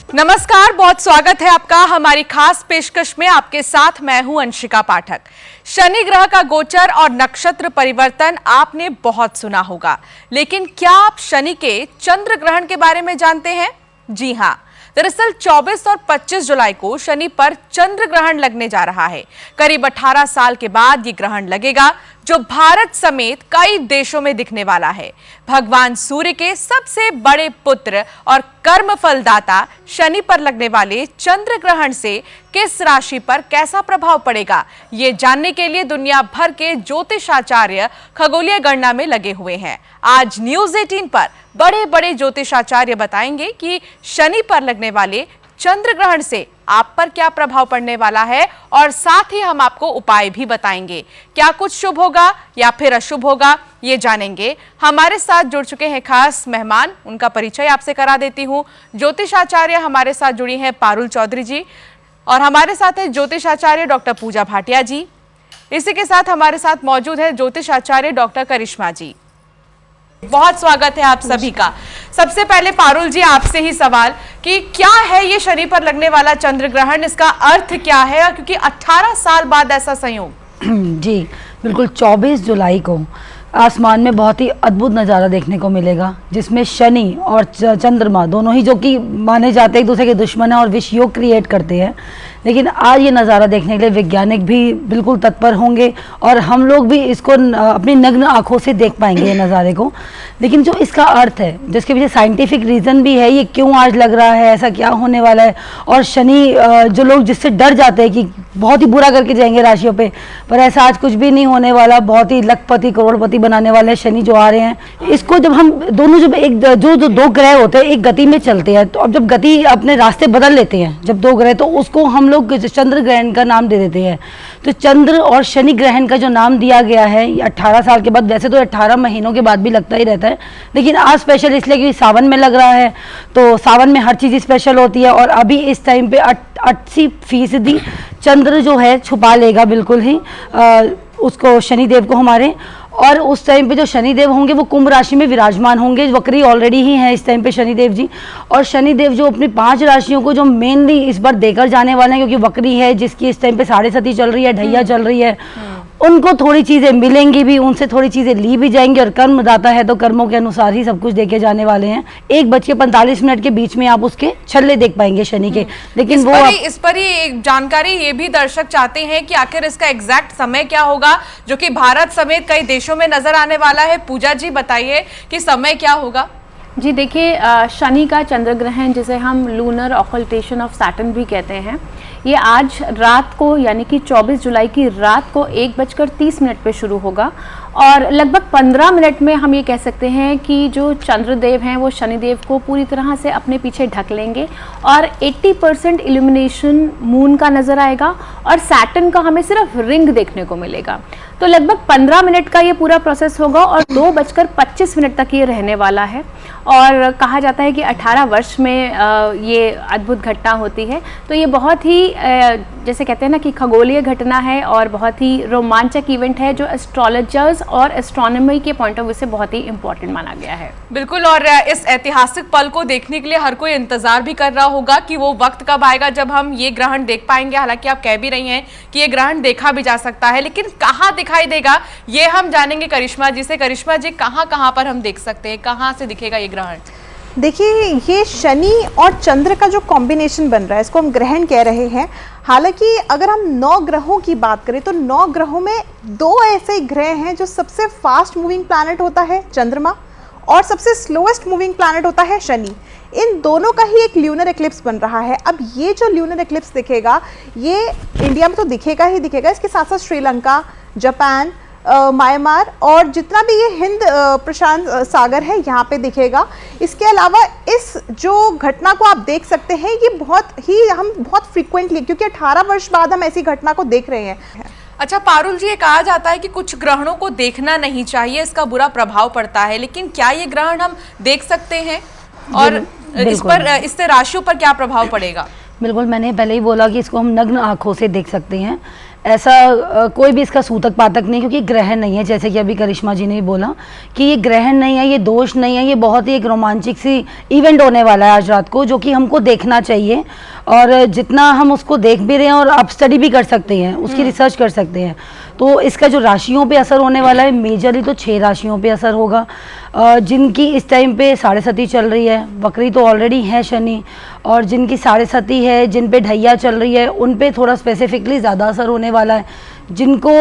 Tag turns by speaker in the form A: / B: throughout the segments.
A: नमस्कार, बहुत स्वागत है आपका हमारी खास पेशकश में। आपके साथ मैं हूं अंशिका पाठक। शनि ग्रह का गोचर और नक्षत्र परिवर्तन आपने बहुत सुना होगा, लेकिन क्या आप शनि के चंद्र ग्रहण के बारे में जानते हैं? जी हां, दरअसल 24 और 25 जुलाई को शनि पर चंद्र ग्रहण लगने जा रहा है। करीब 18 साल के बाद ये ग्रहण लगेगा, जो भारत समेत कई देशों में दिखने वाला है। भगवान सूर्य के सबसे बड़े पुत्र और कर्म फलदाता शनि पर लगने वाले चंद्र ग्रहण से किस राशि पर कैसा प्रभाव पड़ेगा, ये जानने के लिए दुनिया भर के ज्योतिषाचार्य खगोलीय गणना में लगे हुए हैं। आज न्यूज़ 18 पर बड़े बड़े ज्योतिषाचार्य बताएंगे कि शनि पर लगने वाले चंद्र ग्रहण से आप पर क्या प्रभाव पड़ने वाला है, और साथ ही हम आपको उपाय भी बताएंगे। क्या कुछ शुभ होगा या फिर अशुभ होगा, ये जानेंगे। हमारे साथ जुड़ चुके हैं खास मेहमान, उनका परिचय आपसे करा देती हूँ। ज्योतिषाचार्य हमारे साथ जुड़ी हैं पारुल चौधरी जी, और हमारे साथ है ज्योतिषाचार्य डॉक्टर पूजा भाटिया जी। इसी के साथ हमारे साथ मौजूद है ज्योतिषाचार्य डॉक्टर करिश्मा जी। बहुत स्वागत है आप सभी का। सबसे पहले पारुल जी, आपसे ही सवाल कि क्या है ये शनि पर लगने वाला चंद्र ग्रहण, इसका अर्थ क्या है, क्योंकि 18 साल बाद ऐसा संयोग।
B: जी बिल्कुल, 24 जुलाई को आसमान में बहुत ही अद्भुत नज़ारा देखने को मिलेगा, जिसमें शनि और चंद्रमा दोनों ही, जो कि माने जाते हैं एक दूसरे के दुश्मन हैं और विष योग क्रिएट करते हैं, लेकिन आज ये नज़ारा देखने के लिए वैज्ञानिक भी बिल्कुल तत्पर होंगे और हम लोग भी इसको अपनी नग्न आंखों से देख पाएंगे ये नज़ारे को। लेकिन जो इसका अर्थ है, जिसके पीछे साइंटिफिक रीज़न भी है, ये क्यों आज लग रहा है, ऐसा क्या होने वाला है, और शनि जो लोग जिससे डर जाते हैं कि बहुत ही बुरा करके जाएंगे राशियों पे, पर ऐसा आज कुछ भी नहीं होने वाला। बहुत ही लखपति करोड़पति बनाने वाले शनि जो आ रहे हैं, इसको जब हम दोनों, जब एक जो दो ग्रह होते हैं एक गति में चलते हैं, तो अब जब गति अपने रास्ते बदल लेते हैं जब दो ग्रह, तो उसको हम लोग चंद्र ग्रहण का नाम दे देते हैं। तो चंद्र और शनि ग्रहण का जो नाम दिया गया है, ये 18 साल के बाद, वैसे तो 18 महीनों के बाद भी लगता ही रहता है, लेकिन आज स्पेशल इसलिए कि सावन में लग रहा है, तो सावन में हर चीज़ स्पेशल होती है। और अभी इस टाइम पे 80% चंद्र जो है छुपा लेगा बिल्कुल ही उसको, शनिदेव को हमारे। और उस टाइम पे जो शनिदेव होंगे वो कुंभ राशि में विराजमान होंगे, वक्री ऑलरेडी ही हैं इस टाइम पे शनिदेव जी। और शनिदेव जो अपनी 5 राशियों को जो मेनली इस बार देकर जाने वाले हैं, क्योंकि वक्री है जिसकी इस टाइम पे 7.5 चल रही है, ढैया चल रही है, उनको थोड़ी चीज़ें मिलेंगी भी, उनसे थोड़ी चीज़ें ली भी जाएंगी। और कर्मदाता है तो कर्मों के अनुसार ही सब कुछ देके जाने वाले हैं। 1:45 के बीच में आप उसके छल्ले देख पाएंगे शनि के। लेकिन
A: इस पर ही एक जानकारी ये भी दर्शक चाहते हैं कि आखिर इसका एग्जैक्ट समय क्या होगा, जो कि भारत समेत कई देशों में नजर आने वाला है। पूजा जी बताइए कि समय क्या होगा।
C: जी देखिए, शनि का चंद्र ग्रहण, जिसे हम लूनर ऑकल्टेशन ऑफ सैटर्न भी कहते हैं, ये आज रात को यानी कि 24 जुलाई की रात को 1:30 पे शुरू होगा, और लगभग 15 मिनट में हम ये कह सकते हैं कि जो चंद्रदेव हैं वो शनिदेव को पूरी तरह से अपने पीछे ढक लेंगे, और 80% इल्यूमिनेशन मून का नज़र आएगा, और सैटर्न का हमें सिर्फ रिंग देखने को मिलेगा। तो लगभग 15 मिनट का ये पूरा प्रोसेस होगा, और 2:25 तक ये रहने वाला है। और कहा जाता है कि 18 वर्ष में ये अद्भुत घटना होती है। तो ये बहुत ही जैसे कहते हैं ना कि खगोलीय घटना है, और बहुत ही रोमांचक इवेंट है, जो एस्ट्रोलॉजर्स और एस्ट्रोनॉमी के पॉइंट ऑफ व्यू से बहुत ही इंपॉर्टेंट माना गया है।
A: बिल्कुल, और इस ऐतिहासिक पल को देखने के लिए हर कोई इंतजार भी कर रहा होगा कि वो वक्त कब आएगा जब हम ये ग्रहण देख पाएंगे। हालांकि आप कह भी रही हैं कि ये ग्रहण देखा भी जा सकता है, लेकिन कहाँ दिखाई देगा ये हम जानेंगे करिश्मा जी से। करिश्मा जी, कहाँ पर हम देख सकते हैं, कहाँ से दिखेगा ये ग्रहण?
D: देखिए, ये शनि और चंद्र का जो कॉम्बिनेशन बन रहा है, इसको हम ग्रहण कह रहे हैं। हालांकि अगर हम 9 ग्रहों की बात करें तो 9 ग्रहों में 2 ऐसे ग्रह हैं जो सबसे फास्ट मूविंग प्लैनेट होता है चंद्रमा, और सबसे स्लोएस्ट मूविंग प्लैनेट होता है शनि। इन दोनों का ही एक ल्यूनर एक्लिप्स बन रहा है। अब ये जो ल्यूनर एक्लिप्स दिखेगा, ये इंडिया में तो दिखेगा ही दिखेगा, इसके साथ साथ श्रीलंका, जापान, म्यांमार और जितना भी ये हिंद प्रशांत सागर है, यहाँ पे दिखेगा। इसके अलावा इस जो घटना को आप देख सकते हैं, ये हम बहुत फ्रीक्वेंटली, क्योंकि 18 वर्ष बाद हम ऐसी घटना को देख रहे हैं।
A: अच्छा पारुल जी, ये कहा जाता है कि कुछ ग्रहणों को देखना नहीं चाहिए, इसका बुरा प्रभाव पड़ता है, लेकिन क्या ये ग्रहण हम देख सकते हैं, और इससे राशियों पर क्या प्रभाव पड़ेगा?
B: बिल्कुल, मैंने पहले ही बोला कि इसको हम नग्न आंखों से देख सकते हैं, ऐसा कोई भी इसका सूतक पातक नहीं, क्योंकि ग्रहण नहीं है, जैसे कि अभी करिश्मा जी ने भी बोला कि ये ग्रहण नहीं है, ये दोष नहीं है, ये बहुत ही एक रोमांचक सी इवेंट होने वाला है आज रात को, जो कि हमको देखना चाहिए। और जितना हम उसको देख भी रहे हैं और आप स्टडी भी कर सकते हैं, उसकी रिसर्च कर सकते हैं। तो इसका जो राशियों पे असर होने वाला है, मेजरली तो 6 राशियों पे असर होगा, जिनकी इस टाइम पे साढ़े सती चल रही है। वक्री तो ऑलरेडी है शनि, और जिनकी साढ़े सती है, जिन पे ढैया चल रही है, उन पे थोड़ा स्पेसिफिकली ज़्यादा असर होने वाला है। जिनको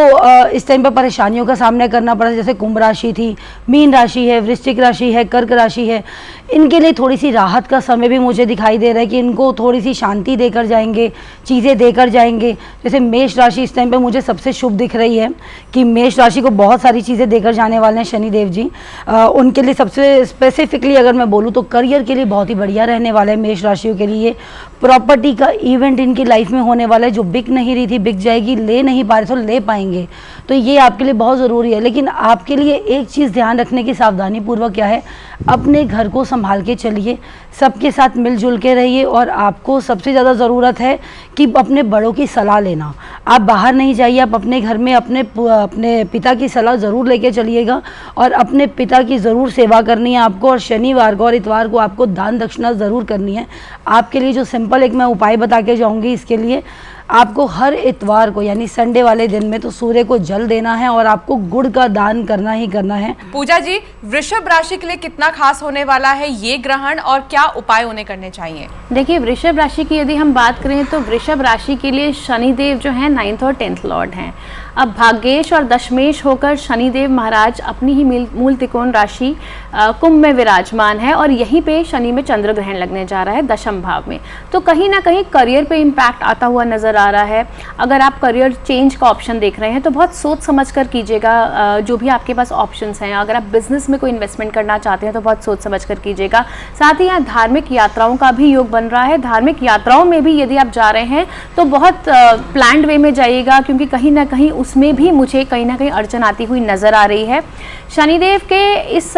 B: इस टाइम पर परेशानियों का सामना करना पड़ा, जैसे कुंभ राशि थी, मीन राशि है, वृश्चिक राशि है, कर्क राशि है, इनके लिए थोड़ी सी राहत का समय भी मुझे दिखाई दे रहा है कि इनको थोड़ी सी शांति देकर जाएंगे, चीज़ें देकर जाएंगे। जैसे मेष राशि इस टाइम पे मुझे सबसे शुभ दिख रही है कि मेष राशि को बहुत सारी चीज़ें देकर जाने वाले हैं शनिदेव जी। उनके लिए सबसे स्पेसिफिकली अगर मैं बोलूँ तो करियर के लिए बहुत ही बढ़िया रहने वाला है मेष राशियों के लिए। प्रॉपर्टी का इवेंट इनकी लाइफ में होने वाला है, जो बिक नहीं रही थी बिक जाएगी, ले नहीं पा रहे थे ले पाएंगे, तो ये आपके लिए बहुत ज़रूरी है। लेकिन आपके लिए एक चीज़ ध्यान रखने की सावधानी पूर्वक क्या है, अपने घर को संभाल के चलिए, सबके साथ मिलजुल के रहिए, और आपको सबसे ज़्यादा ज़रूरत है कि अपने बड़ों की सलाह लेना। आप बाहर नहीं जाइए, आप अपने घर में अपने पिता की सलाह ज़रूर लेके चलिएगा, और अपने पिता की ज़रूर सेवा करनी है आपको। और शनिवार को और इतवार को आपको दान दक्षिणा ज़रूर करनी है। आपके लिए जो सिंपल एक मैं उपाय बता के जाऊँगी, इसके लिए आपको हर इतवार को यानी संडे वाले दिन में तो सूर्य को जल देना है, और आपको गुड़ का दान करना ही करना है।
A: पूजा जी, वृषभ राशि के लिए कितना खास होने वाला है ये ग्रहण, और क्या उपाय उन्हें करने चाहिए?
C: देखिए, वृषभ राशि की यदि हम बात करें तो वृषभ राशि के लिए शनिदेव जो है 9th और 10th लॉर्ड हैं। अब भाग्येश और दशमेश होकर शनिदेव महाराज अपनी ही मूल त्रिकोण राशि कुंभ में विराजमान है, और यहीं पे शनि में चंद्र ग्रहण लगने जा रहा है दशम भाव में। तो कहीं ना कहीं करियर पे इम्पैक्ट आता हुआ नजर आ रहा है। अगर आप करियर चेंज का ऑप्शन देख रहे हैं तो बहुत सोच समझ कर कीजिएगा, जो भी आपके पास ऑप्शंस हैं। अगर आप बिजनेस में कोई इन्वेस्टमेंट करना चाहते हैं तो बहुत सोच समझ कर कीजिएगा। साथ ही यहाँ धार्मिक यात्राओं का भी योग बन रहा है। धार्मिक यात्राओं में भी यदि आप जा रहे हैं तो बहुत प्लान्ड वे में जाइएगा, क्योंकि कहीं ना कहीं उसमें भी मुझे कहीं ना कहीं अड़चन आती हुई नजर आ रही है। शनिदेव के इस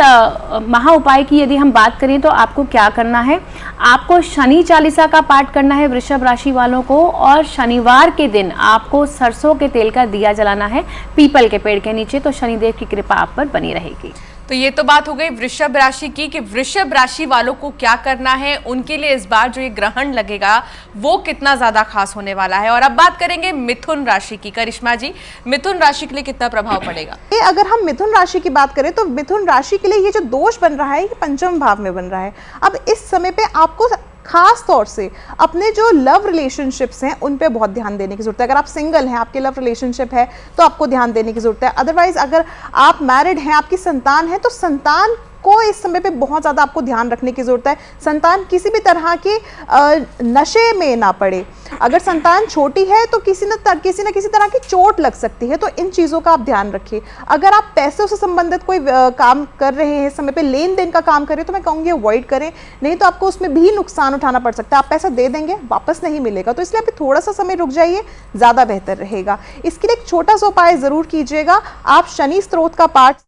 C: महा उपाय की यदि हम बात करें तो आपको क्या करना है, आपको शनि चालीसा का पाठ करना है वृषभ राशि वालों को, और शनिवार के दिन आपको सरसों के तेल का दिया जलाना है पीपल के पेड़ के नीचे, तो शनिदेव की कृपा आप पर बनी रहेगी।
A: तो ये तो बात हो गई वृषभ राशि की कि वृषभ राशि वालों को क्या करना है, उनके लिए इस बार जो ये ग्रहण लगेगा वो कितना ज्यादा खास होने वाला है। और अब बात करेंगे मिथुन राशि की। करिश्मा जी, मिथुन राशि के लिए कितना प्रभाव पड़ेगा?
D: अगर हम मिथुन राशि की बात करें तो मिथुन राशि के लिए ये जो दोष बन रहा है ये पंचम भाव में बन रहा है। अब इस समय पे आपको खास तौर से अपने जो लव रिलेशनशिप्स हैं उन पे बहुत ध्यान देने की जरूरत है। अगर आप सिंगल हैं, आपके लव रिलेशनशिप है तो आपको ध्यान देने की जरूरत है। अदरवाइज अगर आप मैरिड हैं, आपकी संतान है, तो संतान को इस समय पे बहुत ज़्यादा आपको ध्यान रखने की ज़रूरत है। संतान किसी भी तरह के नशे में ना पड़े। अगर संतान छोटी है तो किसी न किसी तरह की चोट लग सकती है, तो इन चीज़ों का आप ध्यान रखिए। अगर आप पैसों से संबंधित कोई काम कर रहे हैं, इस समय पे लेन देन का काम कर रहे हैं, तो मैं कहूँगी अवॉइड करें, नहीं तो आपको उसमें भी नुकसान उठाना पड़ सकता है। आप पैसा दे देंगे, वापस नहीं मिलेगा, तो इसलिए आप थोड़ा सा समय रुक जाइए, ज़्यादा बेहतर रहेगा। इसके लिए एक छोटा सा उपाय ज़रूर कीजिएगा। आप शनि स्त्रोत का पाठ